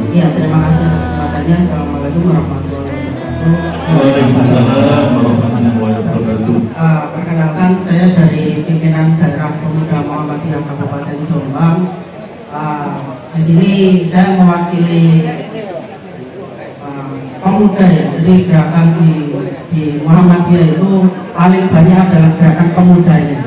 Iya, terima kasih atas kesempatannya. Assalamualaikum warahmatullahi wabarakatuh. Waalaikumsalam warahmatullahi wabarakatuh. Perkenalkan, saya dari pimpinan daerah pemuda Muhammadiyah Kabupaten Jombang. Di sini saya mewakili pemuda ya. Jadi gerakan di Muhammadiyah itu paling banyak adalah gerakan pemudanya.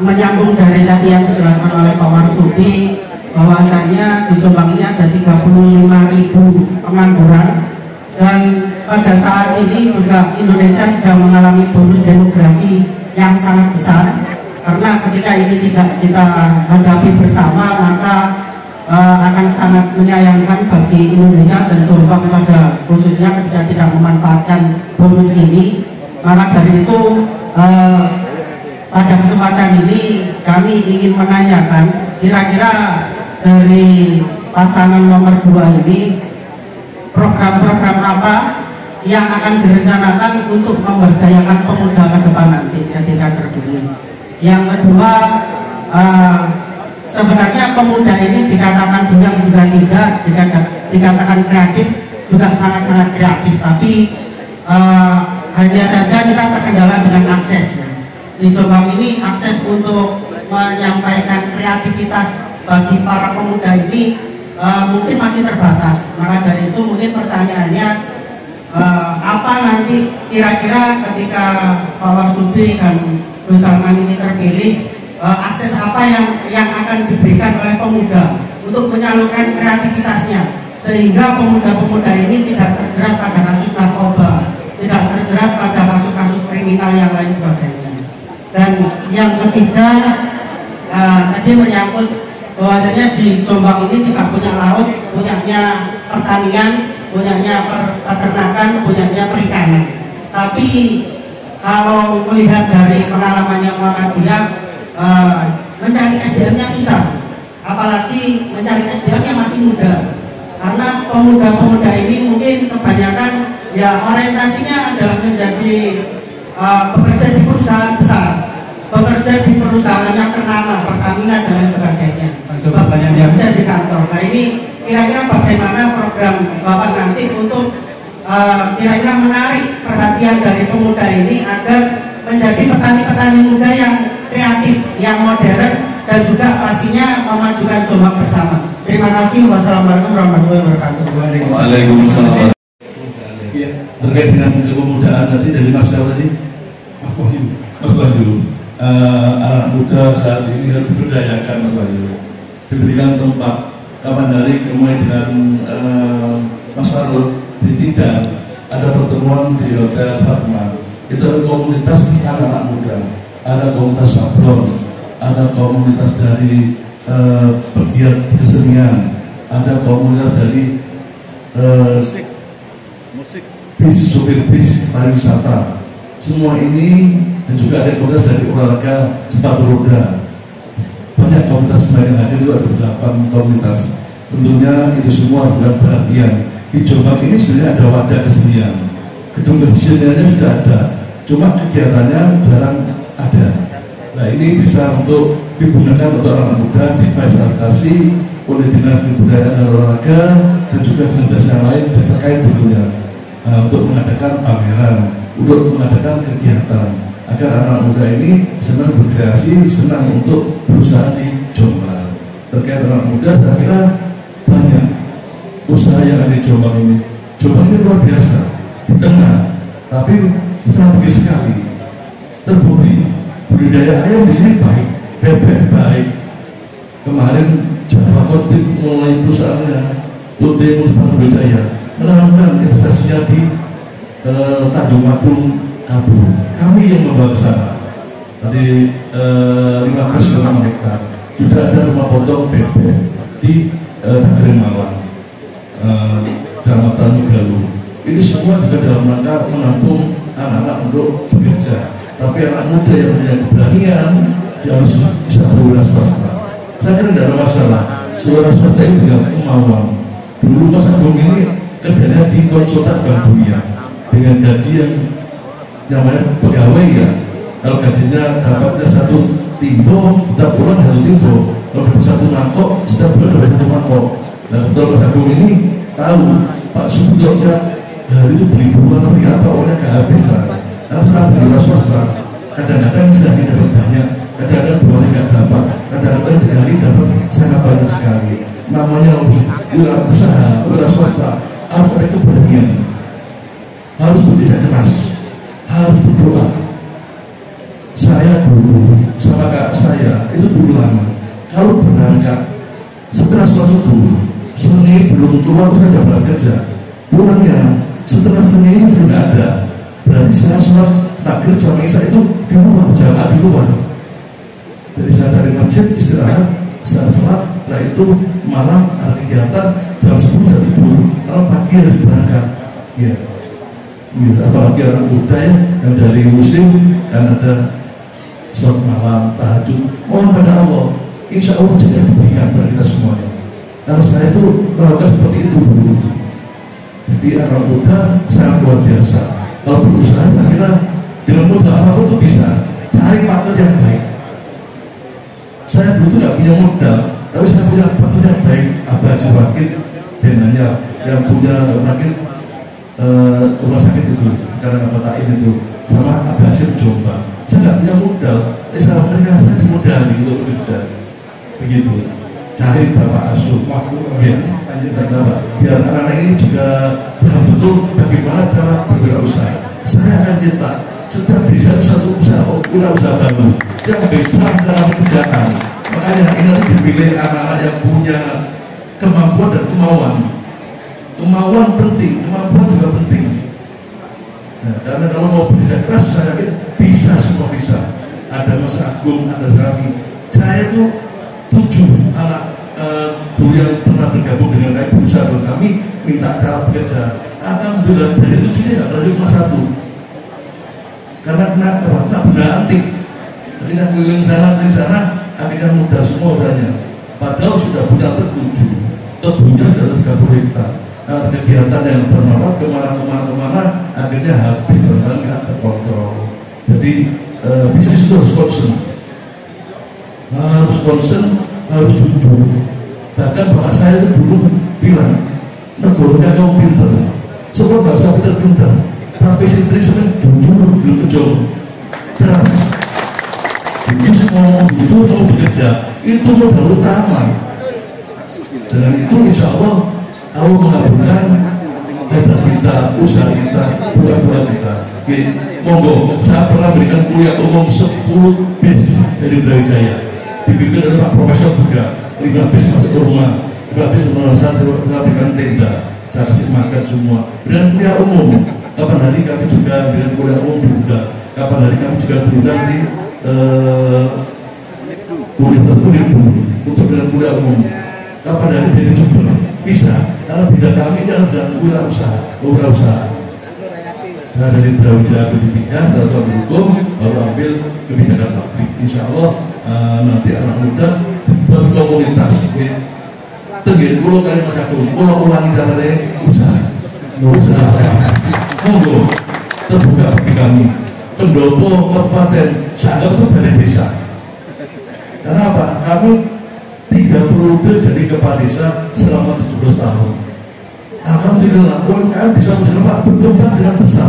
Menyambung dari tadi yang dijelaskan oleh Pak Marsudi, bahwasanya di Jombang ini ada 35.000 pengangguran, dan pada saat ini juga Indonesia sedang mengalami bonus demografi yang sangat besar. Karena ketika ini tidak kita hadapi bersama, maka akan sangat menyayangkan bagi Indonesia dan Jombang pada khususnya ketika tidak memanfaatkan bonus ini. Maka dari itu pada kesempatan ini kami ingin menanyakan, kira-kira dari pasangan nomor 2 ini program-program apa yang akan direncanakan untuk memberdayakan pemuda ke depan nanti ketika terpilih. Yang kedua, sebenarnya pemuda ini dikatakan diam juga tidak, dikatakan kreatif juga sangat-sangat kreatif, tapi hanya saja kita terkendala dengan akses. Di Jombang ini akses untuk menyampaikan kreativitas bagi para pemuda ini mungkin masih terbatas. Maka dari itu mungkin pertanyaannya, apa nanti kira-kira ketika Pak Warsudi dan Gus Salman ini terpilih, akses apa yang akan diberikan oleh pemuda untuk menyalurkan kreativitasnya, sehingga pemuda-pemuda ini tidak terjerat pada kasus narkoba, tidak terjerat pada kasus-kasus kriminal yang lain sebagainya. Dan yang ketiga, tadi menyangkut bahwasanya di Jombang ini tidak punya laut, punyanya pertanian, punyanya peternakan, punyanya perikanan. Tapi kalau melihat dari pengalamannya Muhammadiyah, mencari SDM-nya susah, apalagi mencari SDM-nya masih muda. Karena pemuda-pemuda ini mungkin kebanyakan ya orientasinya adalah menjadi bekerja di perusahaan besar, bekerja di perusahaan yang ternama, Pertamina dan lain sebagainya, bekerja di kantor. Nah ini kira-kira bagaimana program Bapak nanti untuk kira-kira menarik perhatian dari pemuda ini agar menjadi petani-petani muda yang kreatif, yang modern, dan juga pastinya memajukan Jombang bersama. Terima kasih. Wassalamualaikum warahmatullahi wabarakatuh. Waalaikumsalam. Terkait dengan kepemudaan tadi dari Mas tadi, Mas Wahyu, anak muda saat ini harus diberdayakan, Mas Wahyu, diberikan tempat. Kapan hari kemudian dengan Mas Farul tidak ada pertemuan di Hotel Fatma. Itu ada komunitas anak-anak muda, ada komunitas sablon, ada komunitas dari pegiat kesenian, ada komunitas dari musik, bis, supir bis, pariwisata. Semua ini, dan juga ada komunitas dari olahraga sepatu roda. Banyak komunitas yang hadir itu ada 8 komunitas. Tentunya itu semua bukan perhatian. Di Jombang ini sebenarnya ada wadah kesenian, gedung keseniannya sudah ada, cuma kegiatannya jarang ada. Nah ini bisa untuk digunakan untuk anak muda, difasilitasi oleh Dinas Kebudayaan dan Olahraga dan juga dinas yang lain terkait tentunya, untuk mengadakan pameran, untuk mengadakan kegiatan agar anak muda ini senang berkreasi, senang untuk berusaha di Jombang. Terkait anak muda, saya kira banyak usaha yang ada di Jombang ini. Jombang ini luar biasa, di tengah, tapi strategis sekali, terbukti. Budidaya ayam di sini baik, bebek baik. Kemarin Java Kontip mulai perusahaannya Tute Multipandu Jaya menanamkan investasinya di Tanjung Wadung Kabul. Kami yang membawa ke sana. Tadi 15,6 hektar. Sudah ada rumah potong bebek di Cagere Malang, Kecamatan Megalu. Ini semua juga dalam rangka menampung anak-anak untuk bekerja. Tapi anak muda yang punya keberanian, dia harus bisa berwira swasta. Saya kira tidak ada masalah. Swasta itu dengan kemauan. Dulu Mas Agung ini kerjanya di konsultan Bank Dunia dengan gaji yang namanya pegawai ya. Kalau gajinya dapatnya 1 timbo, kita pulang 1 timbo. Kalau dapat 1 mangkok, setiap bulan dapat 1 mangkok. Nah, betul Mas Agung ini tahu Pak Subudro hari itu beli buah beli apa orangnya gak habis lah. Karena saat beli swasta kadang-kadang bisa dapat banyak, kadang-kadang buahnya gak dapat, kadang-kadang 3 hari dapat sangat banyak sekali. Namanya wira usaha, wira swasta harus ada keberanian, harus bekerja keras, harus berdoa. Saya dulu sama kakak saya itu dulu lama kalau berangkat setelah sholat subuh seni belum keluar saya sudah berangkat kerja, pulangnya setelah seni itu sudah ada, berarti saya sholat maghrib sama isya itu di luar, jamaah di luar. Jadi saya cari masjid istirahat, saya sholat, setelah itu malam ada kegiatan jam 10 sudah tidur, kalau pagi harus berangkat. Ya, apalagi anak muda ya, yang dari musim dan ada sholat malam, tahajud, mohon pada Allah, insya Allah jadi kebaikan bagi kita semuanya. Karena saya itu melakukan seperti itu dulu. Jadi anak muda sangat luar biasa. Kalau berusaha, saya kira dengan modal apapun itu bisa. Cari partner yang baik. Saya dulu tidak punya modal, tapi saya punya partner yang baik. Abah Haji Wakil benanya yang punya Wakil rumah sakit itu, karena Batain itu, sama Abah Hasyim Jombang. Saya nggak punya modal, tapi saya mereka saya dimodali untuk bekerja. Begitu. Cari Bapak Asuh, biar anak-anak ini juga paham betul bagaimana cara berwirausaha. Saya akan cetak setiap desa satu usaha wirausaha baru yang besar dalam pekerjaan. Makanya ini nanti dipilih anak-anak yang punya kemampuan dan kemauan. Kemauan penting, kemampuan juga penting. Nah, karena kalau mau bekerja keras, saya yakin bisa, semua bisa. Ada Mas Agung, ada Sami. Saya itu 7 anak guru yang pernah bergabung dengan kami berusaha dengan kami minta cara bekerja. Alhamdulillah dari 7-nya nggak berarti cuma 1. Karena kena benda antik. Akhirnya keliling sana dari sana, akhirnya mudah semua usahanya. Padahal sudah punya tertuju, kebunnya adalah 30 hektar. Nah, kegiatan yang bermanfaat kemana-kemana, akhirnya habis dan nggak terkontrol. Jadi bisnis itu harus concern, harus jujur. Bahkan bapak saya itu dulu bilang, negornya kamu pinter, semua nggak usah pinter-pinter, tapi istri sebenarnya jujur, jujur, keras, jujur mau bekerja, itu modal utama. Dengan itu insya Allah mengabulkan hajat kita, usaha kita, doa-doa kita. Oke, monggo, saya pernah berikan kuliah umum 10 bis dari Brawijaya. Dipimpin oleh Pak Profesor juga, 5 bis masuk ke rumah, 5 bis saya berikan tenda, saya kasih makan semua. Berikan kuliah umum. Kapan hari kami juga berikan kuliah umum juga. Kapan hari kami juga berundang di Universitas Unibu untuk berikan kuliah umum. Kapan hari dari Jember bisa, karena bidang kami ini adalah bidang wirausaha. Nah, dari Brawijaya Pendidikan atau hukum baru ambil kebijakan publik. Insya Allah nanti anak muda berkomunitas. Tenggin pulau kali Mas Agung, pulau ulangi caranya usaha. Monggo terbuka bagi kami. Pendopo Kabupaten Sanggau itu dari desa. Karena apa? Kami 3 periode jadi kepala desa selama 17 tahun. Alhamdulillah, UMKM bisa berkembang dengan besar,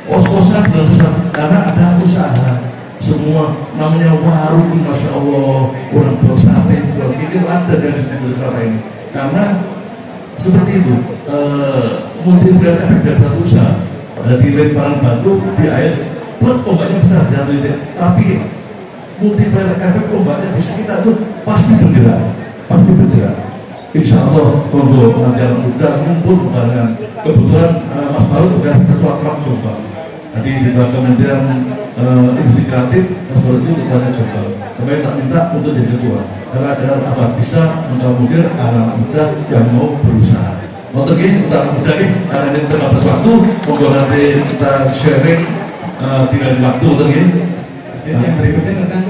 kos-kosan dengan besar, karena ada usaha. Semua namanya warung, masya Allah, orang jual sate, jual kikir ada dari beberapa ini. Karena seperti itu, multiplier efek dari satu usaha. Dari lemparan batu di air, pun ombaknya besar jatuh, tapi multiplier efek ombaknya di sekitar itu pasti bergerak, pasti bergerak. Insya Allah untuk nanti anak muda kumpul barengan. Kebetulan Mas Baru juga ketua Trump Jombang. Jadi di bawah Kementerian Industri Kreatif, Mas Baru itu ketuanya Jombang. Kami tak minta untuk jadi ketua, karena ada apa bisa mudah-mudahan anak muda yang mau berusaha. Mau pergi untuk anak muda nih, karena ini terbatas waktu. Untuk nanti kita sharing di lain waktu, terus. Yang berikutnya tentang